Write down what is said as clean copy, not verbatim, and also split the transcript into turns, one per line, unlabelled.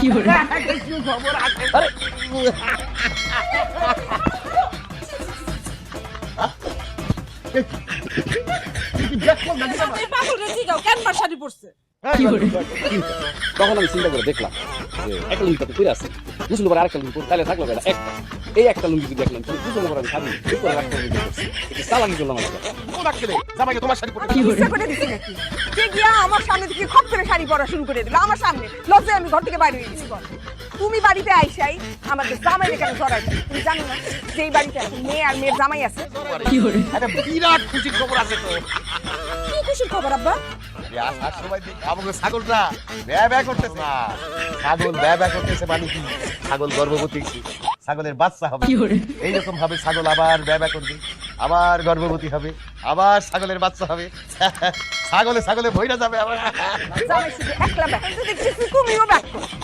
কিছু খবর আছে।
আরে
তুই কি দেখলাম নাকি না?
এই পাগলরে জিগাও কেন মার শাড়ি পরছে?
তখন আমি চিন্তা করে দেখলাম যে একটা লুঙ্গি তো পরে আছে, দুশো করে আরেকটা লুঙ্গি তাহলে থাকলো কেন একটা, এই একটা লুঙ্গি যদি দেখলাম দুশো করে আমি খাবি এই করে একটা লুঙ্গি পরছি, একটু চালাকি করলাম আমাকে।
ও ডাকতে দে, জামাইকে তোমার শাড়ি পরতে।
ইচ্ছা করে দিছি নাকি? সে গিয়া আমার সামনে থেকে খপ করে শাড়ি পরা শুরু করে দিল আমার সামনে। লজ্জায় আমি ঘর থেকে বাইরে হয়ে গেছি। তুমি বাড়িতে আইসাই আমাদের জামাই কেন জড়াইছো? তুমি জানো না যে এই বাড়িতে এখন মেয়ে আর মেয়ের জামাই আছে?
একটা বিরাট খুশির খবর আছে তো।
কি খুশির খবর আব্বা?
যে আসার সময় দেখি আমাকে ছাগলটা ব্যা ব্যা করতেছে। ছাগল ব্যা ব্যা করতেছে মানে কি? ছাগল গর্ভবতী, ছাগলের বাচ্চা হবে। এইরকম ভাবে ছাগল আবার ব্যা ব্যা করবে, আবার গর্ভবতী হবে, আবার ছাগলের বাচ্চা হবে। ছাগলে ছাগলে ভইরা যাবে আবার।
জামাই শুধু একলা ব্যাগ, দেখছি তুমিও ব্যাগ করো।